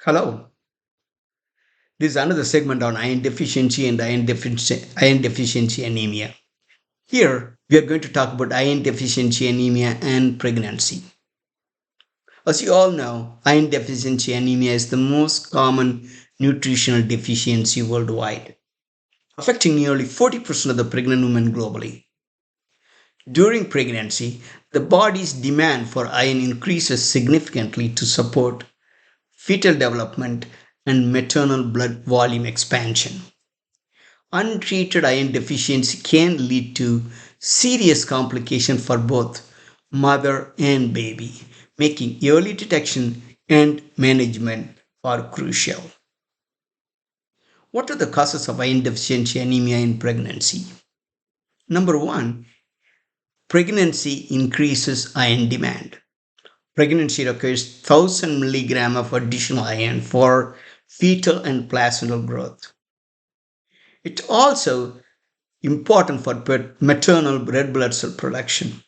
Hello. This is another segment on iron deficiency and iron deficiency anemia. Here, we are going to talk about iron deficiency anemia and pregnancy. As you all know, iron deficiency anemia is the most common nutritional deficiency worldwide, affecting nearly 40% of the pregnant women globally. During pregnancy, the body's demand for iron increases significantly to support fetal development and maternal blood volume expansion. Untreated iron deficiency can lead to serious complications for both mother and baby, making early detection and management are crucial. What are the causes of iron deficiency anemia in pregnancy? Number one, pregnancy increases iron demand. Pregnancy requires 1000 milligram of additional iron for fetal and placental growth. It also important for maternal red blood cell production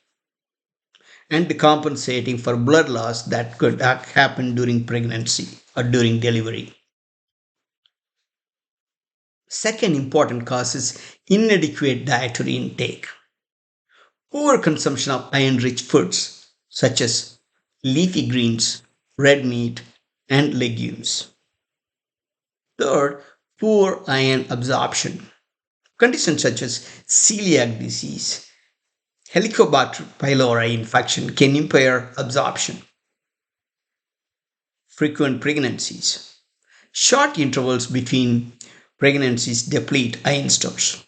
and compensating for blood loss that could happen during pregnancy or during delivery. Second important cause is inadequate dietary intake. Poor consumption of iron rich foods such as leafy greens, red meat, and legumes. Third, poor iron absorption. Conditions such as celiac disease, Helicobacter pylori infection can impair absorption. Frequent pregnancies. Short intervals between pregnancies deplete iron stores.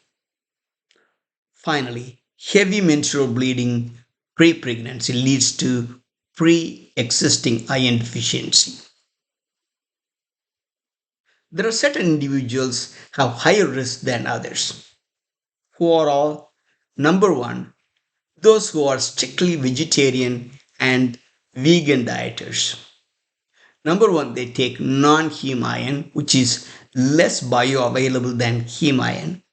Finally, heavy menstrual bleeding pre-pregnancy leads to pre-existing iron deficiency. There are certain individuals have higher risk than others. Who are all? Number one, those who are strictly vegetarian and vegan dieters. Number one, they take non-heme iron, which is less bioavailable than heme iron.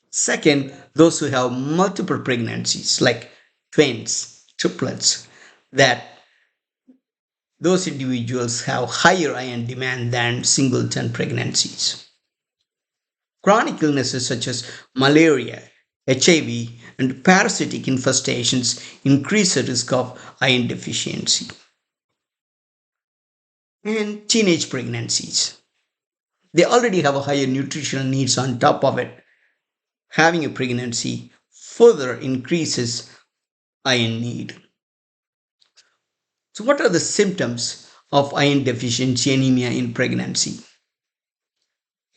Second, those who have multiple pregnancies, like twins, triplets, that those individuals have higher iron demand than singleton pregnancies. Chronic illnesses such as malaria, HIV, and parasitic infestations increase the risk of iron deficiency. And teenage pregnancies. They already have a higher nutritional needs on top of it. Having a pregnancy further increases iron need. So, what are the symptoms of iron deficiency anemia in pregnancy?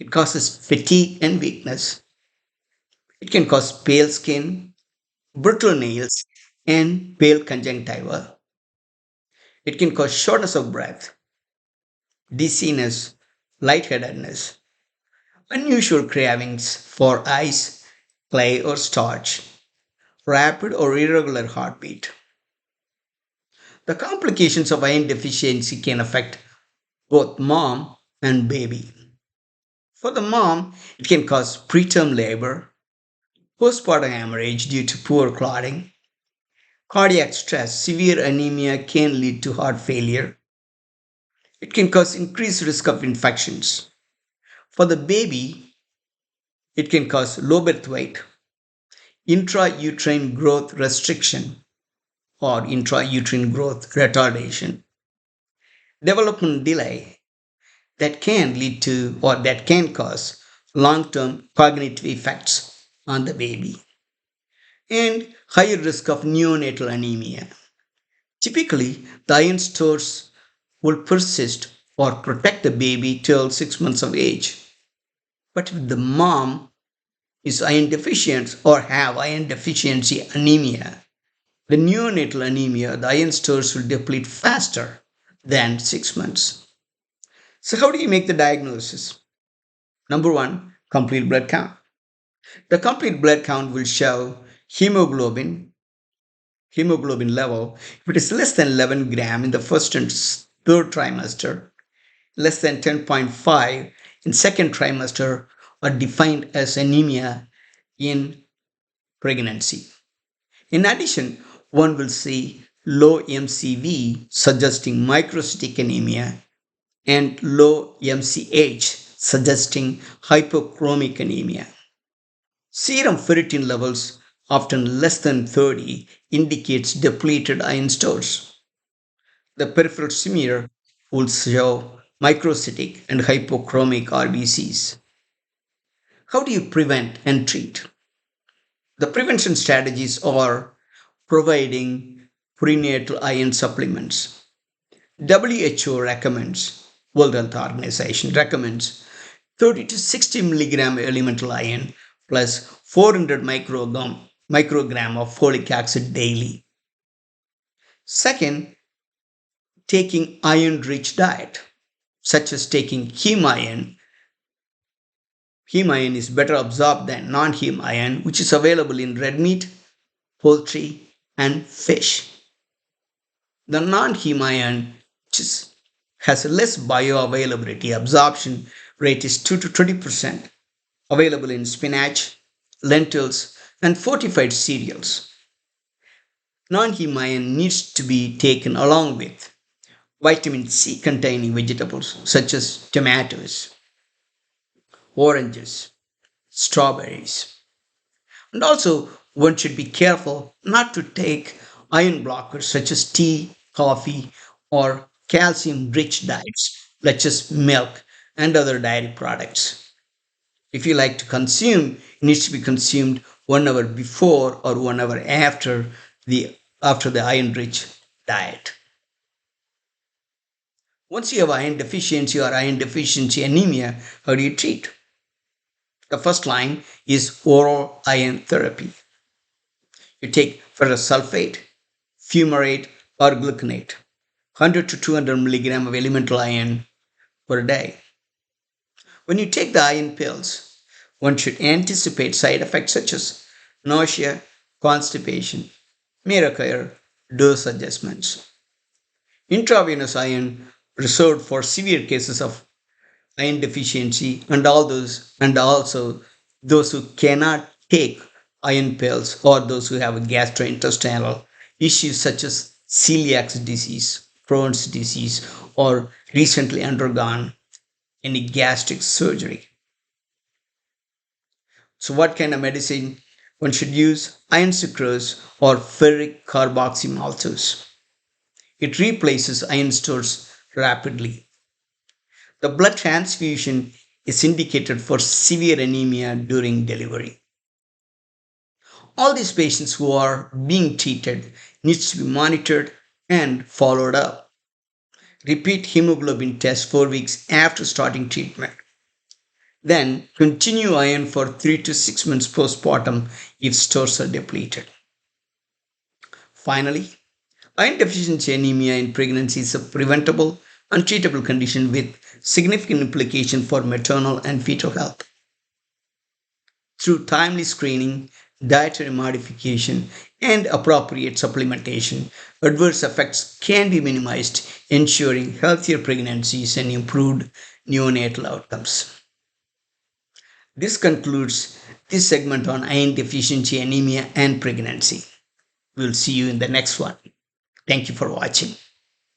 It causes fatigue and weakness. It can cause pale skin, brittle nails, and pale conjunctiva. It can cause shortness of breath, dizziness, lightheadedness, unusual cravings for ice, clay, or starch, rapid or irregular heartbeat. The complications of iron deficiency can affect both mom and baby. For the mom, it can cause preterm labor, postpartum hemorrhage due to poor clotting, cardiac stress, severe anemia can lead to heart failure. It can cause increased risk of infections. For the baby, it can cause low birth weight, intrauterine growth restriction, or intrauterine growth retardation, development delay that can lead to or that can cause long term cognitive effects on the baby, and higher risk of neonatal anemia. Typically, the iron stores will persist or protect the baby till 6 months of age. But if the mom is iron deficient or have iron deficiency anemia, the neonatal anemia, the iron stores will deplete faster than 6 months. So, how do you make the diagnosis? Number one, complete blood count. The complete blood count will show hemoglobin level. If it is less than 11 gram in the first and third trimester, less than 10.5 in second trimester, are defined as anemia in pregnancy. In addition, one will see low MCV suggesting microcytic anemia and low MCH, suggesting hypochromic anemia. Serum ferritin levels, often less than 30, indicates depleted iron stores. The peripheral smear will show microcytic and hypochromic RBCs. How do you prevent and treat? The prevention strategies are providing prenatal iron supplements. WHO recommends, World Health Organization recommends 30 to 60 milligram elemental iron plus 400 microgram of folic acid daily. Second, taking iron rich diet, such as taking heme iron. Heme iron is better absorbed than non heme iron, which is available in red meat, poultry, and fish. The non heme iron, has less bioavailability, absorption rate is 2 to 20%, available in spinach, lentils, and fortified cereals. Non heme iron needs to be taken along with vitamin C containing vegetables such as tomatoes, oranges, strawberries. And also, one should be careful not to take iron blockers such as tea, coffee, or calcium rich diets such as milk and other dairy products. If you like to consume, it needs to be consumed 1 hour before or 1 hour after the iron rich diet. Once you have iron deficiency or iron deficiency anemia, how do you treat? The first line is oral iron therapy. You take ferrous sulfate, fumarate, or gluconate, 100 to 200 milligram of elemental iron per day. When you take the iron pills, one should anticipate side effects such as nausea, constipation, may require dose adjustments. Intravenous iron reserved for severe cases of iron deficiency and also those who cannot take iron pills or those who have gastrointestinal issues such as celiac disease, Crohn's disease, or recently undergone any gastric surgery. So, what kind of medicine one should use? Iron sucrose or ferric carboxymaltose. It replaces iron stores rapidly. The blood transfusion is indicated for severe anemia during delivery. All these patients who are being treated needs to be monitored and followed up. Repeat hemoglobin test 4 weeks after starting treatment. Then continue iron for 3 to 6 months postpartum if stores are depleted. Finally, iron deficiency anemia in pregnancy is a preventable and treatable condition with significant implication for maternal and fetal health. Through timely screening, dietary modification, and appropriate supplementation, adverse effects can be minimized, ensuring healthier pregnancies and improved neonatal outcomes. This concludes this segment on iron deficiency anemia and pregnancy. We'll see you in the next one. Thank you for watching.